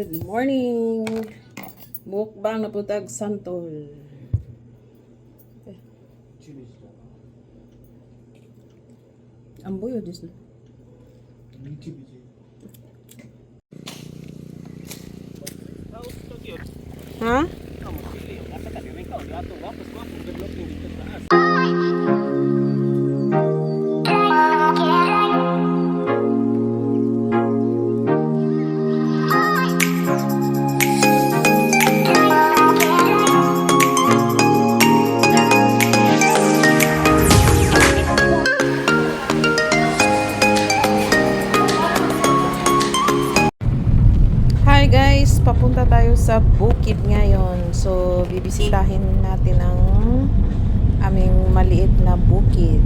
Good morning! Mukbang na putag santol. Amboy o dis na? Ha? Hi guys, papunta tayo sa bukid ngayon. So, bibisitahin natin ang aming maliit na bukid.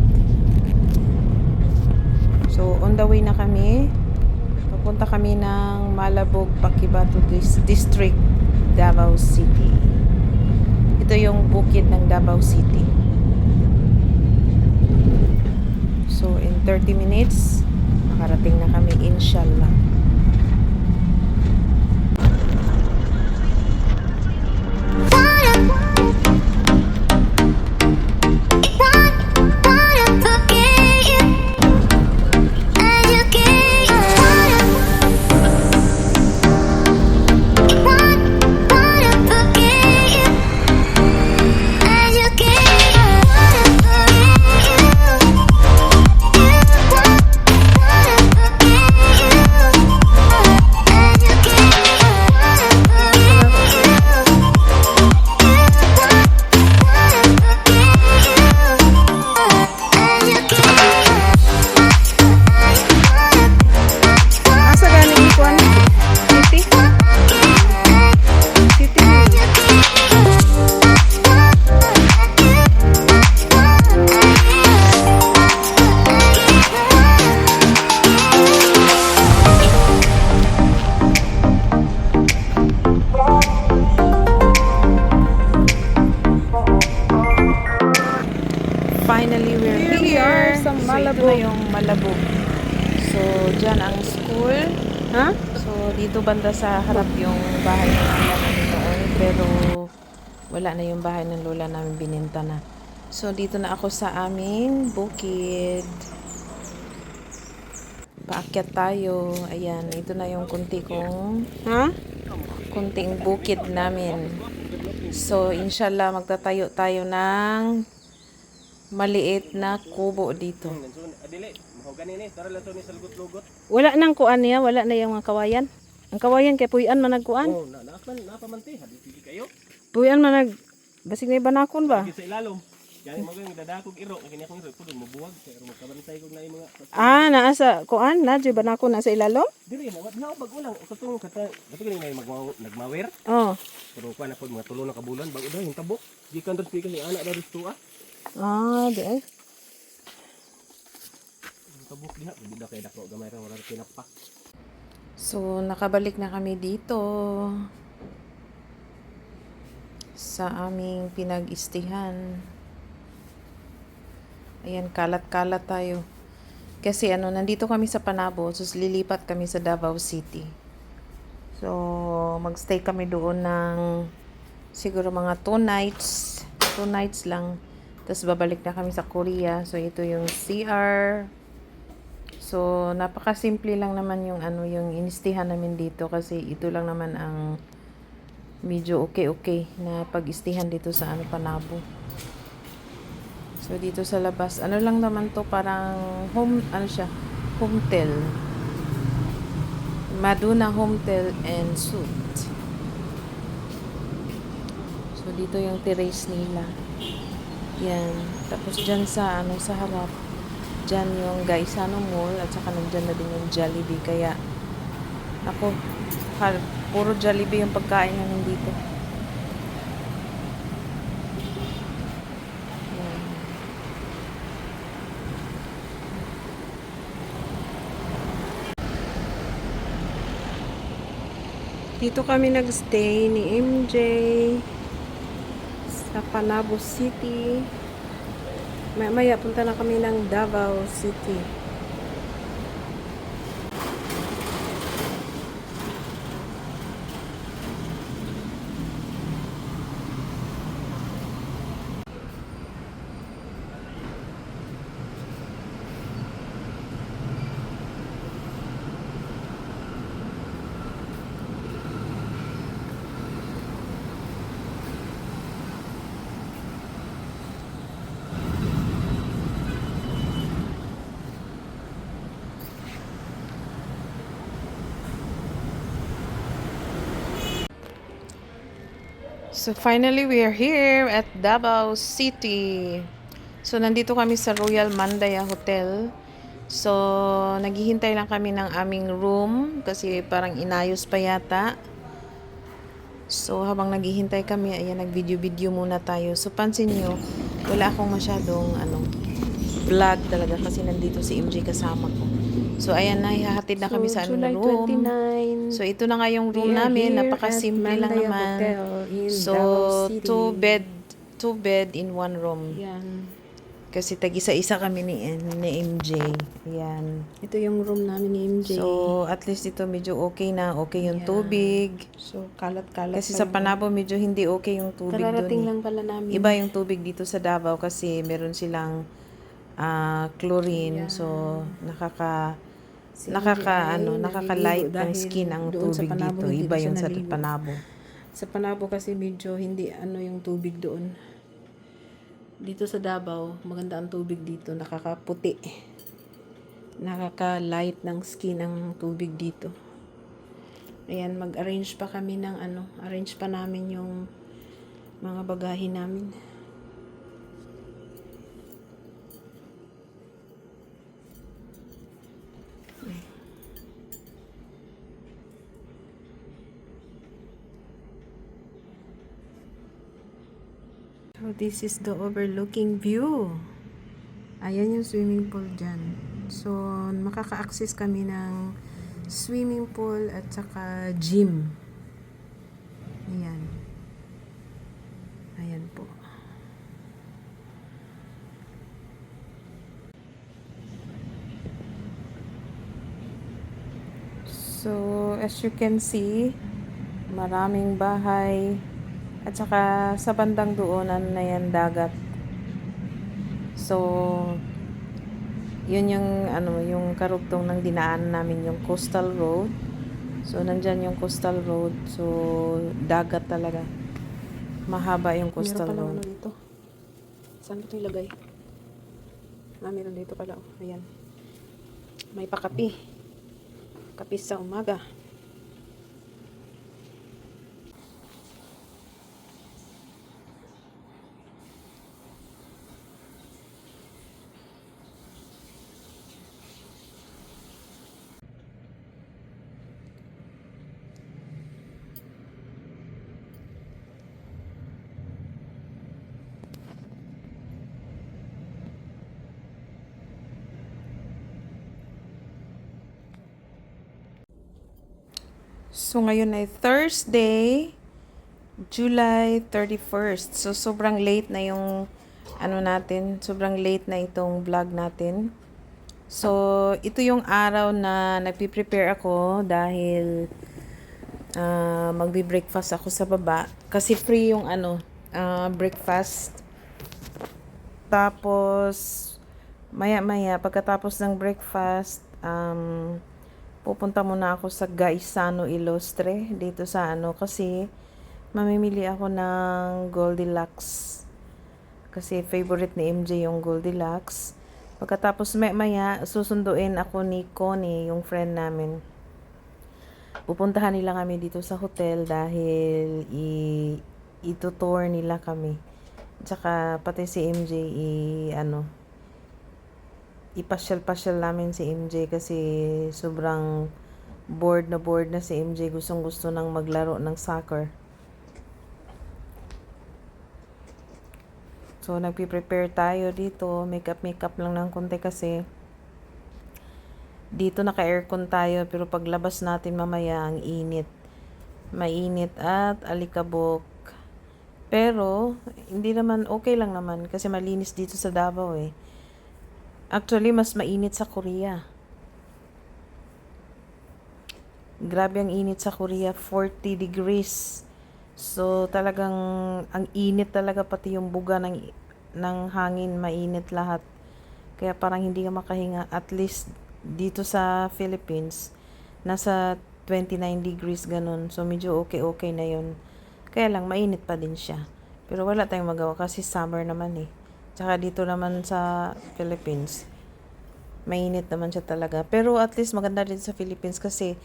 So, on the way na kami. Papunta kami ng Malabog, Paquibato District, Davao City. Ito yung bukid ng Davao City. So, in 30 minutes, makarating na kami, inshallah. Finally, we're here sa Malabog. So, ito na yung Malabog. So, dyan ang school. Ha? So, dito banda sa harap yung bahay ng lola namin noon. Pero, wala na yung bahay ng lola namin, bininta na. So, dito na ako sa aming bukid. Paakyat tayo. Ayan, ito na yung kunti kong, kunting bukid namin. So, inshallah, magtatayo tayo ng maliit na kubo dito. Wala nang kuan niya, wala na yung mga kawayan. Ang kawayan kay puyan man nagkuan. Oh, napamanti, hadisi kayo. Puyan man nag basig na banakon ba? Sa ilalom. Yan mo gyud dadakog iro, kini akong iro pud mabuwag kay magkabantay kog na mga. Naa sa kuan na di banakon na sa ilalom? Dili na bag ulang katong kata kini na nagmawer. Oh. Pero kuan na pud mga tulo na kabulan bag udah hintabok. Gikan dres ni anak na tuwa. Di ay. Tabuk diha, bida kay dako gamay ra wala pinapak. So, nakabalik na kami dito sa aming pinag-istihan. Ayan, kalat-kalat tayo. Kasi nandito kami sa Panabo, so lilipat kami sa Davao City. So, magstay kami doon ng siguro mga 2 nights. 2 nights lang. Tapos babalik na kami sa Korea. So, ito yung CR. So, napaka-simple lang naman yung yung inistihan namin dito kasi ito lang naman ang medyo okay na pag-istihan dito sa Panabo. So, dito sa labas, lang naman to, parang home, hometel. Maduna Hometel and Suite. So, dito yung terrace nila. Yan. Tapos dyan sa sa harap, dyan yung Gaisano Mall at saka nandyan na din yung Jollibee. Kaya, ako, puro Jollibee yung pagkain namin dito. Yan. Dito kami nagstay ni MJ sa Panabo City. Maya punta na kami ng Davao City. So finally, we are here at Davao City. So nandito kami sa Royal Mandaya Hotel. So naghihintay lang kami ng aming room kasi parang inayos pa yata. So habang naghihintay kami, ayan, nag-video-video muna tayo. So pansin nyo, wala akong masyadong vlog talaga kasi nandito si MJ kasama ko. So ayan na, ihahatid na kami sa July room. 29, So ito na nga yung room we are namin, here napakasimple at lang Mandaya naman. Hotel in So Davao City. two bed in one room. Yan. Kasi tag-isa-isa kami ni MJ. Yan. Ito yung room namin ni MJ. So at least ito medyo okay na, okay yung Yan. tubig. So, kalat-kalat Kasi pa sa Panabo medyo hindi okay yung tubig Kararating doon. lang pala namin. Iba yung tubig dito sa Davao kasi meron silang chlorine. Yan. So nakaka Si MJ ay nakaka-light naliligo ng dahil skin ang doon sa tubig Panabo, dito. hindi Iba na siya yung sa naligo. Panabo. Sa Panabo kasi medyo hindi yung tubig doon. Dito sa Davao, maganda ang tubig dito. Nakakaputi. Nakaka-light ng skin ang tubig dito. Ayan, mag-arrange pa kami ng arrange pa namin yung mga bagahe namin. So, this is the overlooking view. Ayan yung swimming pool dyan. So, makaka-access kami ng swimming pool at saka gym. Ayan. Ayan po. So, as you can see, maraming bahay. At saka sa bandang doonan na yan, dagat. So, yun yung yung karugtong ng dinaan namin, yung coastal road. So nandyan yung coastal road. So dagat talaga. Mahaba yung coastal Meron road. pala dito. Saan ba ito ilagay? Meron dito pala. Ayan. May pakapi. Kapi sa umaga. So ngayon ay Thursday, July 31st. So sobrang late na yung natin, sobrang late na itong vlog natin. So ito yung araw na nagpi-prepare ako dahil magbi-breakfast ako sa baba kasi free yung breakfast. Tapos maya-maya pagkatapos ng breakfast, pupunta muna ako sa Gaisano Ilustre dito sa kasi mamimili ako ng Goldilocks kasi favorite ni MJ yung Goldilocks. Pagkatapos maya susunduin ako ni Connie, yung friend namin. Pupuntahan nila kami dito sa hotel dahil itutour nila kami. Tsaka pati si MJ ipasyal-pasyal namin si MJ kasi sobrang bored na si MJ. Gustong-gusto nang maglaro ng soccer. So, nagpi-prepare tayo dito. Makeup lang ng konti kasi dito naka-aircon tayo pero paglabas natin mamaya ang init. Mainit at alikabok. Pero, hindi naman, okay lang naman kasi malinis dito sa Davao eh. Actually, mas mainit sa Korea. Grabe ang init sa Korea, 40 degrees. So, talagang, ang init talaga, pati yung buga ng hangin, mainit lahat. Kaya parang hindi ka makahinga. At least, dito sa Philippines, nasa 29 degrees ganun. So, medyo okay na yun. Kaya lang, mainit pa din siya. Pero wala tayong magawa kasi summer naman eh. Tsaka dito naman sa Philippines, mainit naman siya talaga. Pero at least maganda din sa Philippines kasi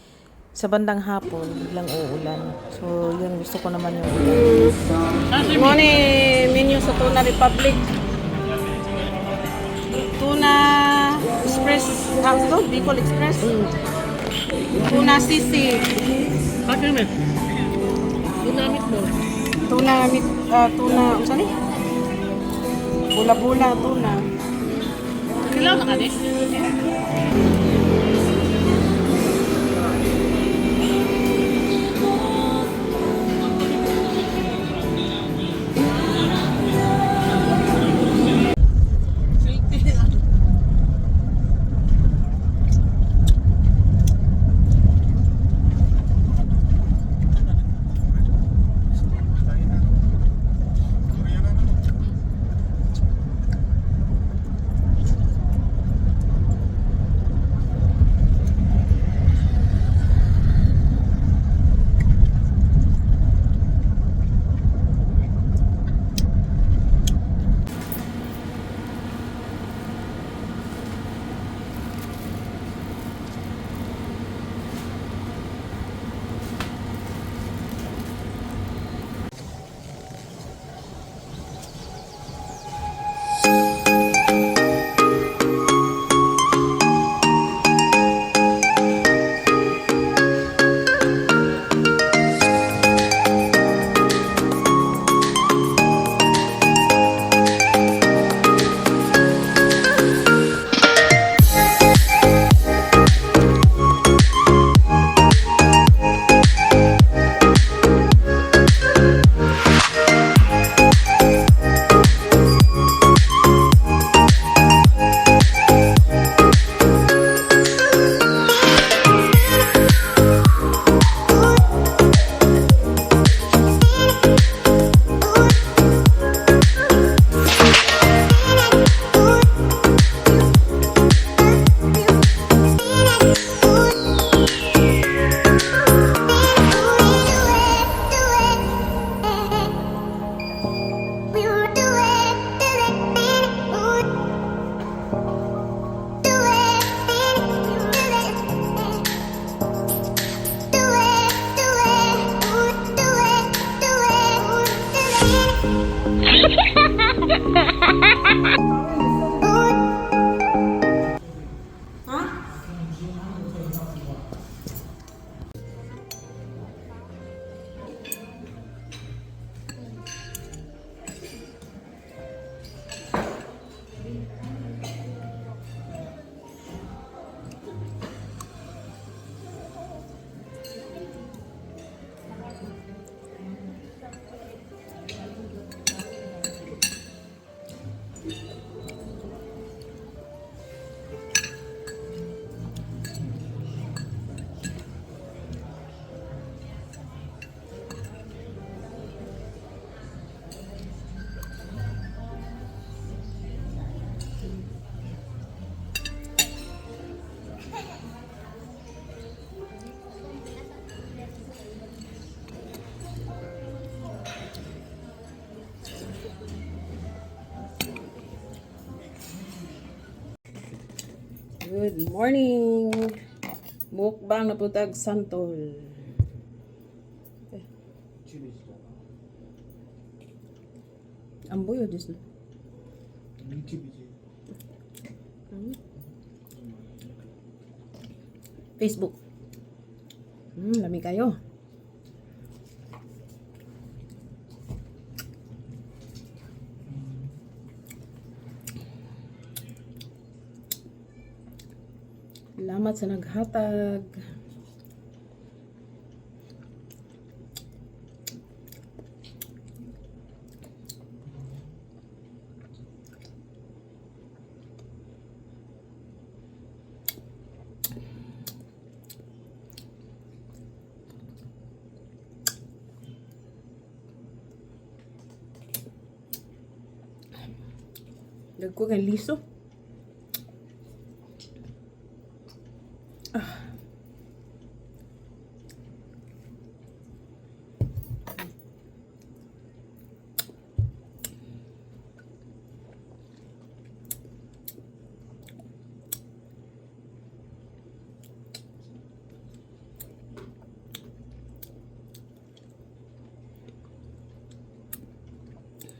sa bandang hapon, biglang uulan. So, yun, gusto ko naman yung ulan. Mo ni menu sa Tuna Republic. Tuna Express, to? Bicol Express. Tuna sisig. Bakit men? Ginamit mo. Tuna, ano ni? Bula-bula, tuna. Kailangan ka ni? Good morning. Mukbang na putag santol. Amboy o dis na? Facebook. Lami kayo. Salamat sa naghatag. Dagko kay liso.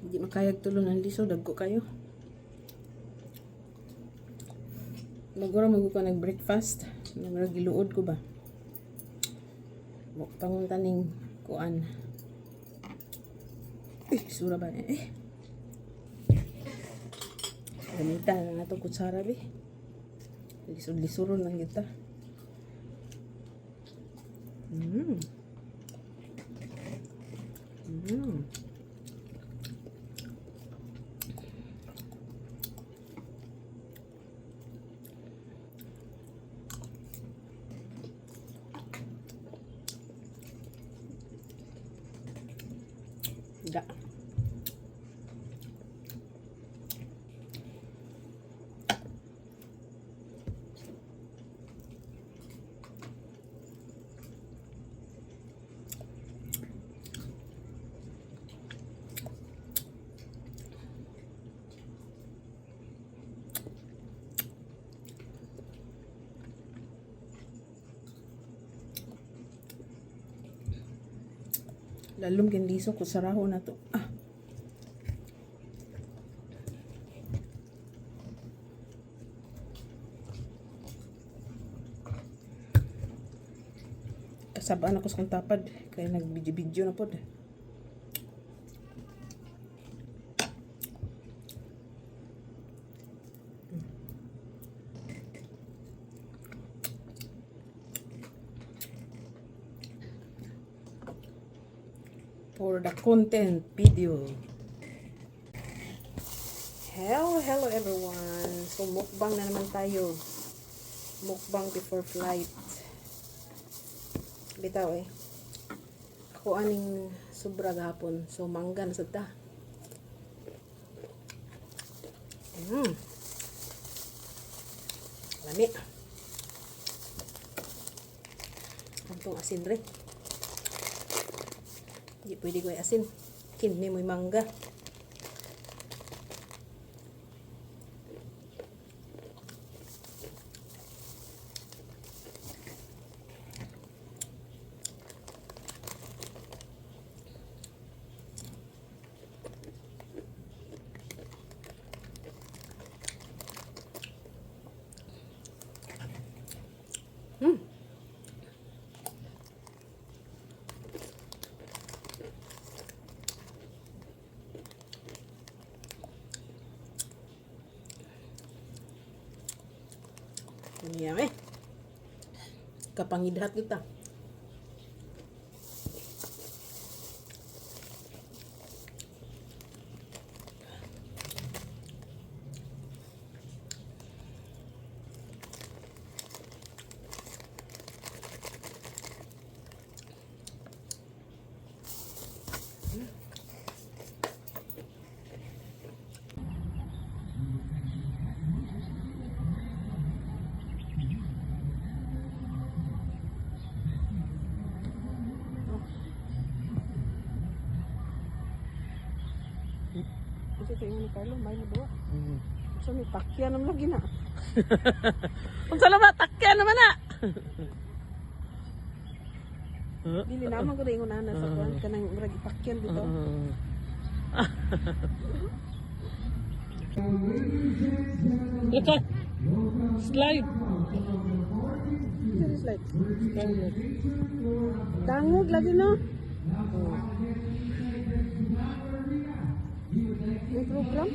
Hindi makayag tulo ng liso, dagko kayo. Magura ko nag-breakfast. Giluod ko ba? Pangunta ning kuan. Sura ba? Gamitan na ito kutsara be. Lisod-lisuron lang kita. Da. Lalong kendiso ko saraho na to. Kasabaan ako sa kong tapad kaya nag-video na pod. For the content video. Hello everyone. So mukbang na naman tayo. Mukbang before flight. Bitaw ako aning sobra gahapon. So mangga na sad ta. Lami. Antong asin re. Hindi pwede ko asin. Kinni mo'y mangga. Yummy. Kapangidhat kita. Kasi ito yung Carlo, may nabuwa. So may takya naman lagi na. Kung salamat, takya naman na. Dili naman ko na yung unana sa kuwan. Kanang murag ipakyan dito. Ito. Slide. Slide. Dangog lagi no. May program?